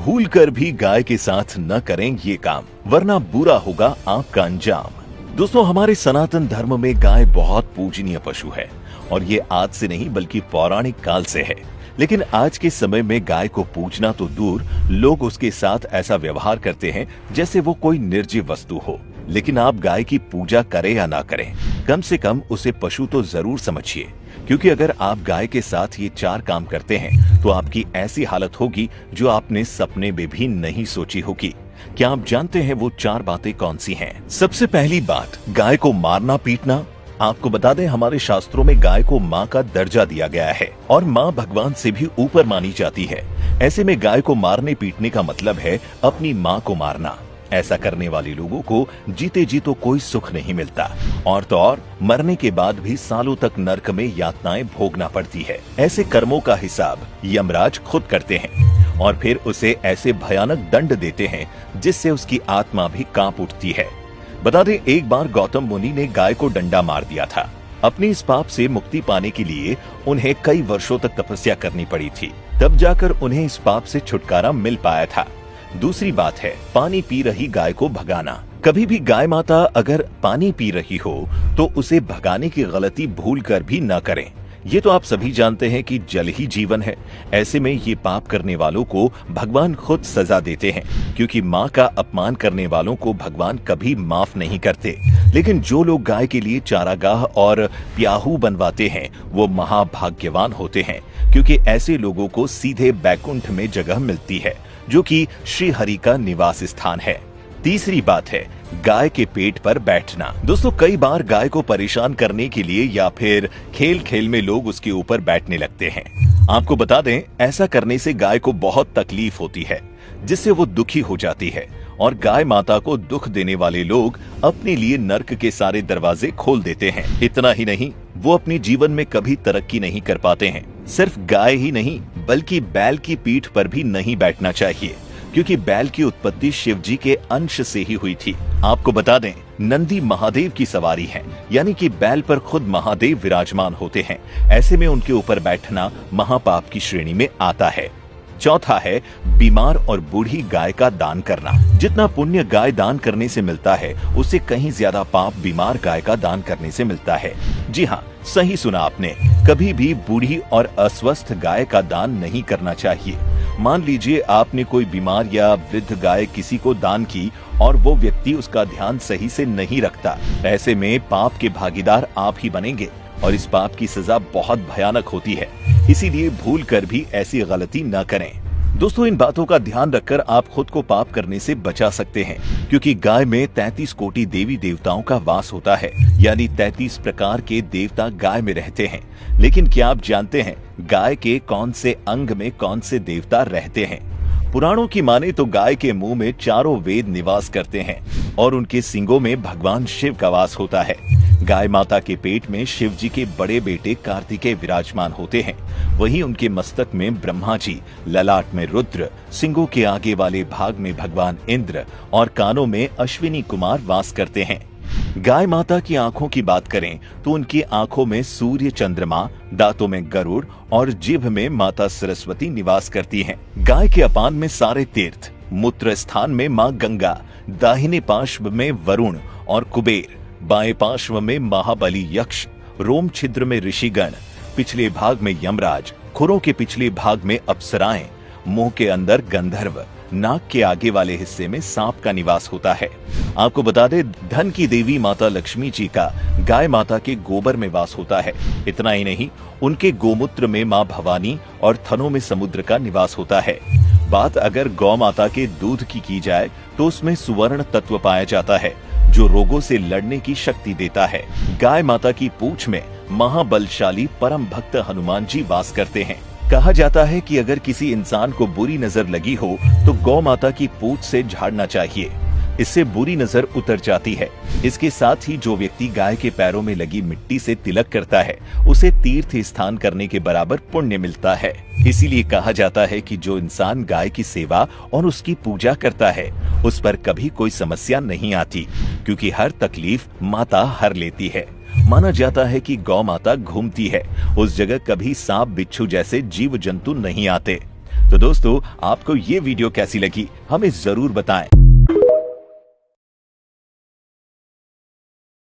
भूल कर भी गाय के साथ न करें ये काम, वरना बुरा होगा आपका अंजाम। दोस्तों, हमारे सनातन धर्म में गाय बहुत पूजनीय पशु है और ये आज से नहीं बल्कि पौराणिक काल से है। लेकिन आज के समय में गाय को पूजना तो दूर, लोग उसके साथ ऐसा व्यवहार करते हैं जैसे वो कोई निर्जीव वस्तु हो। लेकिन आप गाय की पूजा करें या ना करें, कम से कम उसे पशु तो जरूर समझिए, क्योंकि अगर आप गाय के साथ ये 4 काम करते हैं तो आपकी ऐसी हालत होगी जो आपने सपने में भी नहीं सोची होगी। क्या आप जानते हैं वो 4 बातें कौन सी हैं? सबसे पहली बात, गाय को मारना पीटना। आपको बता दें, हमारे शास्त्रों में गाय को माँ का दर्जा दिया गया है और माँ भगवान से भी ऊपर मानी जाती है। ऐसे में गाय को मारने पीटने का मतलब है अपनी माँ को मारना। ऐसा करने वाले लोगों को जीते जी तो कोई सुख नहीं मिलता, और तो और मरने के बाद भी सालों तक नरक में यातनाएं भोगना पड़ती है। ऐसे कर्मों का हिसाब यमराज खुद करते हैं और फिर उसे ऐसे भयानक दंड देते हैं जिससे उसकी आत्मा भी कांप उठती है। बता दें, एक बार गौतम मुनि ने गाय को डंडा मार दिया था। अपने इस पाप से मुक्ति पाने के लिए उन्हें कई वर्षों तक तपस्या करनी पड़ी थी, तब जाकर उन्हें इस पाप से छुटकारा मिल पाया था। दूसरी बात है पानी पी रही गाय को भगाना। कभी भी गाय माता अगर पानी पी रही हो तो उसे भगाने की गलती भूल कर भी न करें। ये तो आप सभी जानते हैं कि जल ही जीवन है। ऐसे में ये पाप करने वालों को भगवान खुद सजा देते हैं, क्योंकि माँ का अपमान करने वालों को भगवान कभी माफ नहीं करते। लेकिन जो लोग गाय के लिए चारागाह और प्याहू बनवाते हैं वो महाभाग्यवान होते हैं, क्योंकि ऐसे लोगों को सीधे बैकुंठ में जगह मिलती है, जो कि श्री हरि का निवास स्थान है। तीसरी बात है गाय के पेट पर बैठना। दोस्तों, कई बार गाय को परेशान करने के लिए या फिर खेल खेल में लोग उसके ऊपर बैठने लगते हैं। आपको बता दें, ऐसा करने से गाय को बहुत तकलीफ होती है, जिससे वो दुखी हो जाती है और गाय माता को दुख देने वाले लोग अपने लिए नर्क के सारे दरवाजे खोल देते हैं। इतना ही नहीं, वो अपने जीवन में कभी तरक्की नहीं कर पाते हैं। सिर्फ गाय ही नहीं बल्कि बैल की पीठ पर भी नहीं बैठना चाहिए, क्योंकि बैल की उत्पत्ति शिव जी के अंश से ही हुई थी। आपको बता दें, नंदी महादेव की सवारी है, यानी कि बैल पर खुद महादेव विराजमान होते हैं। ऐसे में उनके ऊपर बैठना महापाप की श्रेणी में आता है। चौथा है बीमार और बूढ़ी गाय का दान करना। जितना पुण्य गाय दान करने से मिलता है, उससे कहीं ज्यादा पाप बीमार गाय का दान करने से मिलता है। जी हाँ, सही सुना आपने, कभी भी बूढ़ी और अस्वस्थ गाय का दान नहीं करना चाहिए। मान लीजिए आपने कोई बीमार या वृद्ध गाय किसी को दान की और वो व्यक्ति उसका ध्यान सही से नहीं रखता, ऐसे में पाप के भागीदार आप ही बनेंगे और इस पाप की सजा बहुत भयानक होती है। इसीलिए भूल कर भी ऐसी गलती न करें। दोस्तों, इन बातों का ध्यान रखकर आप खुद को पाप करने से बचा सकते हैं, क्योंकि गाय में 33 कोटि देवी देवताओं का वास होता है, यानी 33 प्रकार के देवता गाय में रहते हैं। लेकिन क्या आप जानते हैं गाय के कौन से अंग में कौन से देवता रहते हैं? पुराणों की माने तो गाय के मुंह में चारों वेद निवास करते हैं और उनके सींगों में भगवान शिव का वास होता है। गाय माता के पेट में शिव जी के बड़े बेटे कार्तिकेय विराजमान होते हैं। वहीं उनके मस्तक में ब्रह्मा जी, ललाट में रुद्र, सिंगों के आगे वाले भाग में भगवान इंद्र और कानों में अश्विनी कुमार वास करते हैं। गाय माता की आंखों की बात करें तो उनकी आंखों में सूर्य चंद्रमा, दांतों में गरुड़ और जीभ में माता सरस्वती निवास करती हैं। गाय के अपान में सारे तीर्थ, मूत्र स्थान में माँ गंगा, दाहिने पार्श्व में वरुण और कुबेर, बाएं पार्श्व में महाबली यक्ष, रोम छिद्र में ऋषिगण, पिछले भाग में यमराज, खुरों के पिछले भाग में अप्सराएं, मुंह के अंदर गंधर्व, नाक के आगे वाले हिस्से में सांप का निवास होता है। आपको बता दें, धन की देवी माता लक्ष्मी जी का गाय माता के गोबर में वास होता है। इतना ही नहीं, उनके गोमूत्र में माँ भवानी और थनों में समुद्र का निवास होता है। बात अगर गौ माता के दूध की जाए तो उसमें सुवर्ण तत्व पाया जाता है, जो रोगों से लड़ने की शक्ति देता है। गाय माता की पूंछ में महाबलशाली परम भक्त हनुमान जी वास करते हैं। कहा जाता है कि अगर किसी इंसान को बुरी नजर लगी हो तो गौ माता की पूंछ से झाड़ना चाहिए, इससे बुरी नजर उतर जाती है। इसके साथ ही जो व्यक्ति गाय के पैरों में लगी मिट्टी से तिलक करता है, उसे तीर्थ स्थान करने के बराबर पुण्य मिलता है। इसीलिए कहा जाता है कि जो इंसान गाय की सेवा और उसकी पूजा करता है, उस पर कभी कोई समस्या नहीं आती, क्योंकि हर तकलीफ माता हर लेती है। माना जाता है कि गौ माता घूमती है, उस जगह कभी सांप बिच्छू जैसे जीव जंतु नहीं आते। तो दोस्तों, आपको ये वीडियो कैसी लगी हमें जरूर बताएं।